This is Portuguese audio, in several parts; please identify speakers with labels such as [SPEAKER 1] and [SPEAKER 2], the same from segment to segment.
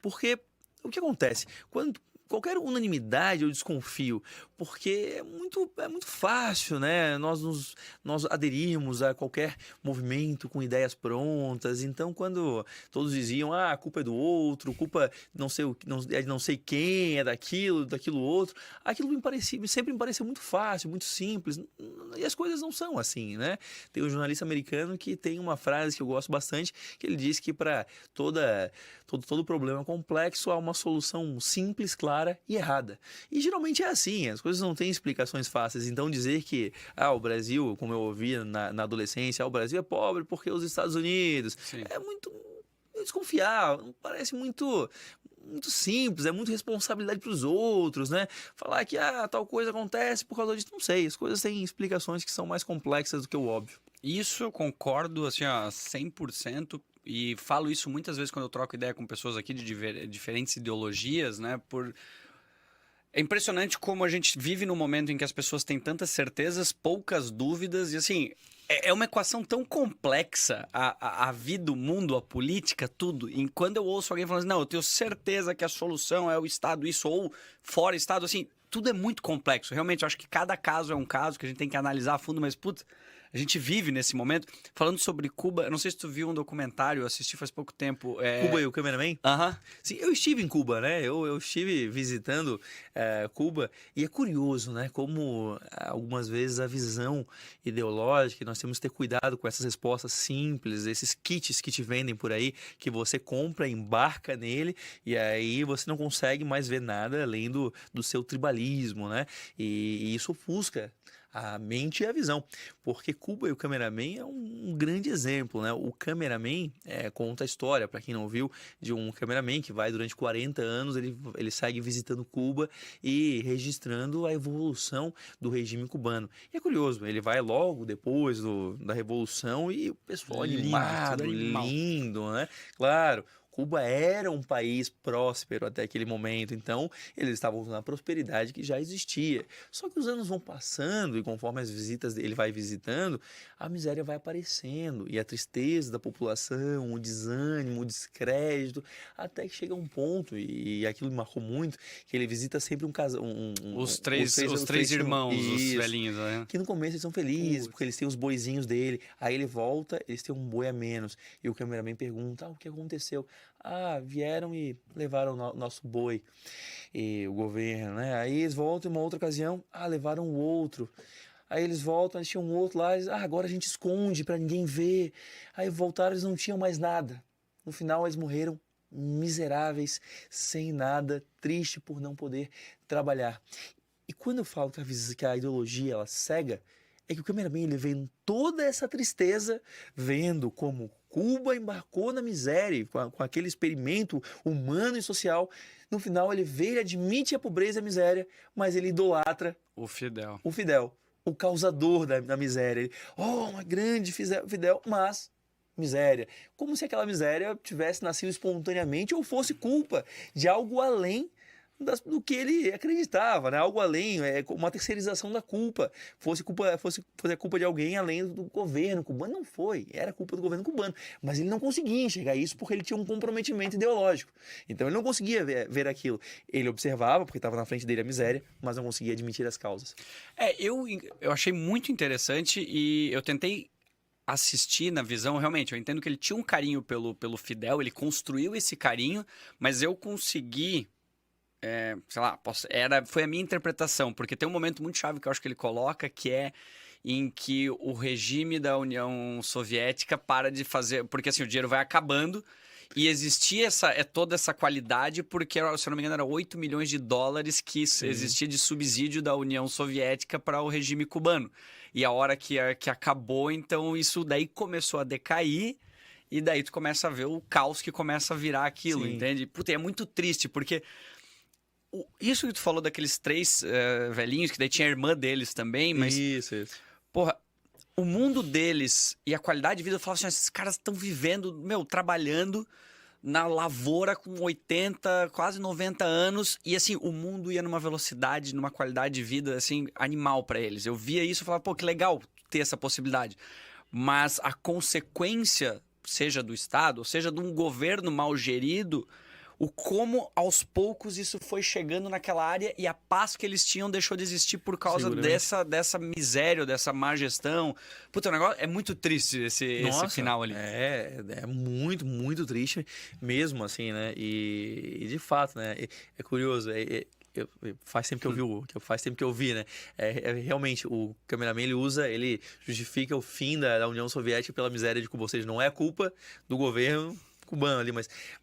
[SPEAKER 1] Porque o que acontece? Quando qualquer unanimidade eu desconfio, porque é muito fácil, né? Nós aderimos a qualquer movimento com ideias prontas. Então, quando todos diziam, a culpa é do outro, culpa não sei, é de não sei quem, é daquilo outro, aquilo sempre me pareceu muito fácil, muito simples. E as coisas não são assim, né? Tem um jornalista americano que tem uma frase que eu gosto bastante, que ele diz que para todo problema complexo há uma solução simples, clara e errada. E geralmente é assim, as coisas não têm explicações fáceis. Então dizer que o Brasil, como eu ouvia na adolescência, o Brasil é pobre porque os Estados Unidos,
[SPEAKER 2] Sim.
[SPEAKER 1] é muito desconfiar, parece muito simples, é muito responsabilidade para os outros, né? Falar que tal coisa acontece por causa disso, não sei, as coisas têm explicações que são mais complexas do que o óbvio.
[SPEAKER 2] Isso eu concordo, assim, ó, 100%. E falo isso muitas vezes quando eu troco ideia com pessoas aqui de diferentes ideologias, né? É impressionante como a gente vive num momento em que as pessoas têm tantas certezas, poucas dúvidas, e assim, é uma equação tão complexa, a vida, o mundo, a política, tudo. E quando eu ouço alguém falando assim, não, eu tenho certeza que a solução é o Estado, isso, ou fora Estado, assim, tudo é muito complexo. Realmente, eu acho que cada caso é um caso que a gente tem que analisar a fundo, mas, putz, a gente vive nesse momento. Falando sobre Cuba, eu não sei se tu viu um documentário, eu assisti faz pouco tempo.
[SPEAKER 1] Cuba e o cameraman?
[SPEAKER 2] Aham.
[SPEAKER 1] Sim, eu estive em Cuba, né? Eu estive visitando Cuba e é curioso, né? Como algumas vezes a visão ideológica, nós temos que ter cuidado com essas respostas simples, esses kits que te vendem por aí, que você compra, embarca nele e aí você não consegue mais ver nada além do seu tribalismo, né? E isso ofusca a mente e a visão, porque Cuba e o Cameraman é um grande exemplo, né? O Cameraman conta a história, para quem não viu, de um cameraman que vai durante 40 anos, ele segue visitando Cuba e registrando a evolução do regime cubano. E é curioso, ele vai logo depois da Revolução e o pessoal
[SPEAKER 2] Lindo, tudo
[SPEAKER 1] animado,
[SPEAKER 2] animal.
[SPEAKER 1] lindo, né? Claro. Cuba era um país próspero até aquele momento, então eles estavam na prosperidade que já existia. Só que os anos vão passando e conforme as visitas ele vai visitando, a miséria vai aparecendo e a tristeza da população, o desânimo, o descrédito, até que chega um ponto, e aquilo me marcou muito, que ele visita sempre um casal,
[SPEAKER 2] Os três irmãos, os
[SPEAKER 1] isso,
[SPEAKER 2] velhinhos, né?
[SPEAKER 1] que no começo eles são felizes, porque eles têm os boizinhos dele, aí ele volta, eles têm um boi a menos, e o cameraman pergunta, o que aconteceu? Vieram e levaram o nosso boi, e o governo, né? Aí eles voltam em uma outra ocasião, levaram o outro. Aí eles voltam, eles tinham um outro lá, eles, agora a gente esconde para ninguém ver. Aí voltaram, eles não tinham mais nada. No final eles morreram miseráveis, sem nada, triste por não poder trabalhar. E quando eu falo que a ideologia ela cega, é que o cameraman ele vê toda essa tristeza, vendo como Cuba embarcou na miséria, com aquele experimento humano e social. No final ele vê, ele admite a pobreza e a miséria, mas ele idolatra
[SPEAKER 2] O Fidel.
[SPEAKER 1] o Fidel, o causador da miséria. Ele, uma grande Fidel, mas miséria. Como se aquela miséria tivesse nascido espontaneamente ou fosse culpa de algo além do que ele acreditava, né? Algo além, uma terceirização da culpa. Fosse a culpa de alguém além do governo cubano. Não foi, era culpa do governo cubano. Mas ele não conseguia enxergar isso porque ele tinha um comprometimento ideológico. Então ele não conseguia ver aquilo. Ele observava, porque estava na frente dele a miséria, mas não conseguia admitir as causas.
[SPEAKER 2] Eu achei muito interessante e eu tentei assistir na visão, realmente, eu entendo que ele tinha um carinho pelo Fidel, ele construiu esse carinho, mas eu consegui, sei lá, foi a minha interpretação, porque tem um momento muito chave que eu acho que ele coloca, que é em que o regime da União Soviética para de fazer, porque assim, o dinheiro vai acabando, e existia toda essa qualidade, porque, se eu não me engano, era 8 milhões de dólares que existia de subsídio da União Soviética para o regime cubano. E a hora que acabou, então isso daí começou a decair, e daí tu começa a ver o caos que começa a virar aquilo,
[SPEAKER 1] Sim.
[SPEAKER 2] entende? Puta, é muito triste, porque isso que tu falou daqueles três velhinhos, que daí tinha a irmã deles também, mas,
[SPEAKER 1] Isso.
[SPEAKER 2] porra, o mundo deles e a qualidade de vida, eu falava assim, esses caras estão vivendo, trabalhando na lavoura com 80, quase 90 anos, e assim, o mundo ia numa velocidade, numa qualidade de vida, assim, animal pra eles. Eu via isso e falava, pô, que legal ter essa possibilidade. Mas a consequência, seja do Estado, ou seja de um governo mal gerido, o como aos poucos isso foi chegando naquela área e a paz que eles tinham deixou de existir por causa dessa miséria, dessa má gestão. Puta, o negócio é muito triste esse final ali.
[SPEAKER 1] É muito, muito triste mesmo, assim, né? E de fato, né? É curioso, faz tempo que eu vi, né? Realmente, o cameraman, ele justifica o fim da União Soviética pela miséria de Cuba, ou seja, não é culpa do governo cubano ali,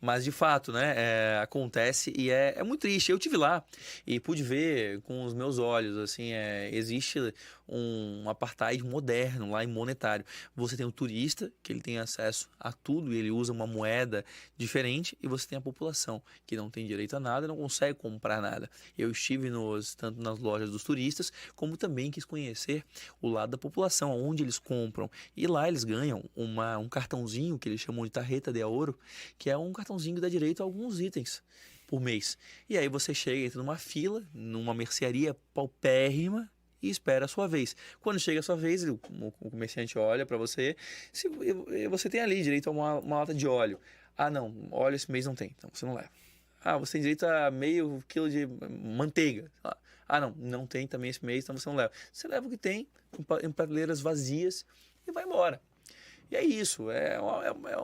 [SPEAKER 1] mas de fato, né, acontece e é muito triste. Eu tive lá e pude ver com os meus olhos, assim, existe um apartheid moderno lá em monetário. Você tem o turista, que ele tem acesso a tudo e ele usa uma moeda diferente, e você tem a população, que não tem direito a nada, não consegue comprar nada. Eu estive tanto nas lojas dos turistas, como também quis conhecer o lado da população, onde eles compram. E lá eles ganham um cartãozinho que eles chamam de tarjeta de ouro, que é um cartãozinho que dá direito a alguns itens por mês. E aí você chega, entra numa fila, numa mercearia paupérrima, e espera a sua vez. Quando chega a sua vez, o comerciante olha para você, se você tem ali direito a uma lata de óleo. Ah, não, óleo esse mês não tem, então você não leva. Ah, você tem direito a meio quilo de manteiga. Ah, não tem também esse mês, então você não leva. Você leva o que tem, em prateleiras vazias, e vai embora. E é isso, é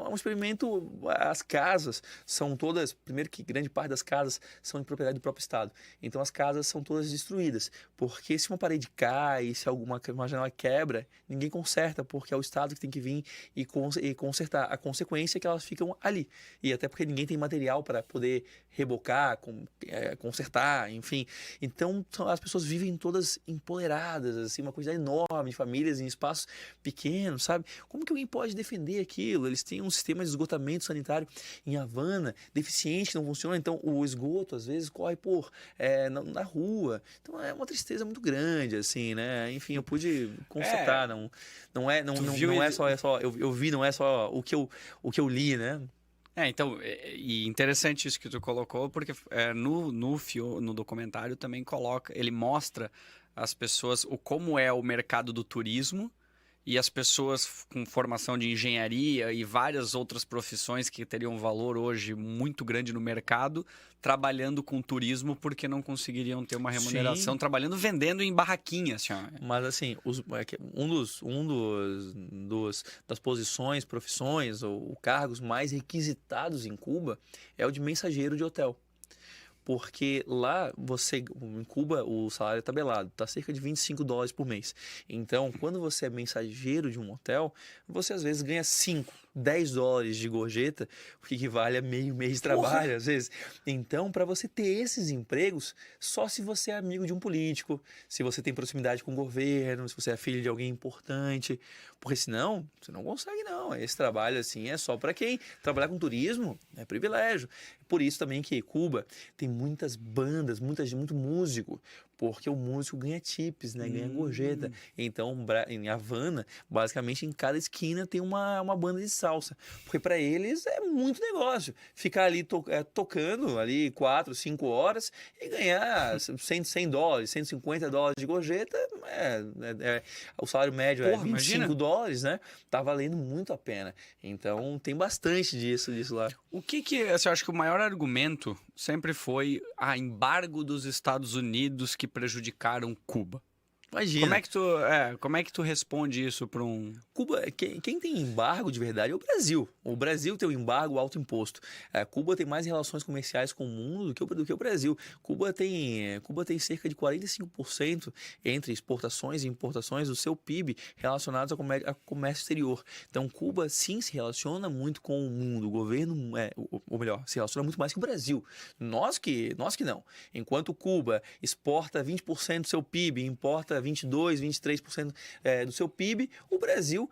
[SPEAKER 1] um experimento. As casas são todas, primeiro que grande parte das casas são de propriedade do próprio Estado, então as casas são todas destruídas, porque se uma parede cai, se uma janela quebra, ninguém conserta, porque é o Estado que tem que vir e consertar. A consequência é que elas ficam ali, e até porque ninguém tem material para poder rebocar, consertar, enfim. Então as pessoas vivem todas empoderadas, assim, uma quantidade enorme de famílias em espaços pequenos, sabe? Como que alguém pode defender aquilo? Eles têm um sistema de esgotamento sanitário em Havana deficiente, que não funciona, então o esgoto às vezes corre na rua. Então é uma tristeza muito grande, assim, né? Enfim, eu pude constatar, não é só eu vi, não é só o que eu li, né?
[SPEAKER 2] Então, e interessante isso que tu colocou, porque no documentário também ele mostra as pessoas, como é o mercado do turismo, e as pessoas com formação de engenharia e várias outras profissões que teriam um valor hoje muito grande no mercado, trabalhando com turismo porque não conseguiriam ter uma remuneração, trabalhando, vendendo em barraquinhas.
[SPEAKER 1] Mas assim, das posições, profissões ou cargos mais requisitados em Cuba é o de mensageiro de hotel. Porque lá, em Cuba, o salário é tabelado, está cerca de $25 por mês. Então, quando você é mensageiro de um hotel, você às vezes ganha $10 de gorjeta, o que equivale a meio mês de trabalho, às vezes. Então, para você ter esses empregos, só se você é amigo de um político, se você tem proximidade com o governo, se você é filho de alguém importante, porque senão, você não consegue não. Esse trabalho, assim, é só para quem trabalhar com turismo, é privilégio. Por isso também que Cuba tem muitas bandas, muito músico, porque o músico ganha tips, né? Ganha gorjeta. Então, em Havana, basicamente em cada esquina tem uma banda de salsa, porque para eles é muito negócio ficar ali tocando ali 4, 5 horas e ganhar $100, $150 de gorjeta. O salário médio é $25, né? Tá valendo muito a pena. Então tem bastante disso lá.
[SPEAKER 2] O que você acha que o maior argumento sempre foi embargo dos Estados Unidos que prejudicaram Cuba?
[SPEAKER 1] Imagina.
[SPEAKER 2] Como é que tu responde isso para um...
[SPEAKER 1] Cuba, quem tem embargo de verdade é o Brasil. O Brasil tem um embargo alto imposto. Cuba tem mais relações comerciais com o mundo do que o Brasil. Cuba tem cerca de 45% entre exportações e importações do seu PIB relacionados ao comércio exterior. Então, Cuba sim se relaciona muito com o mundo. O governo, ou melhor, se relaciona muito mais que o Brasil. Nós que não. Enquanto Cuba exporta 20% do seu PIB, importa 22%, 23% do seu PIB, o Brasil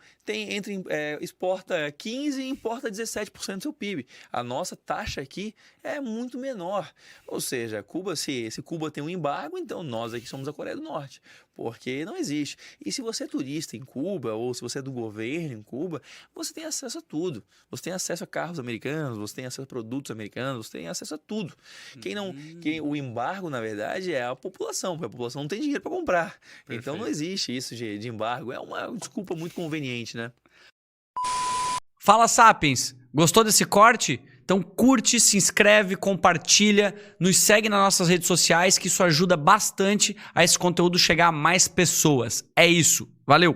[SPEAKER 1] exporta 15% e importa 17% do seu PIB. A nossa taxa aqui é muito menor. Ou seja, Cuba, se Cuba tem um embargo, então nós aqui somos a Coreia do Norte, porque não existe. E se você é turista em Cuba, ou se você é do governo em Cuba, você tem acesso a tudo. Você tem acesso a carros americanos, você tem acesso a produtos americanos, você tem acesso a tudo. O embargo, na verdade, é a população, porque a população não tem dinheiro para comprar. Perfeito. Então não existe isso de embargo. É uma desculpa muito conveniente, né?
[SPEAKER 2] Fala, Sapiens! Gostou desse corte? Então curte, se inscreve, compartilha, nos segue nas nossas redes sociais, que isso ajuda bastante a esse conteúdo chegar a mais pessoas. É isso. Valeu!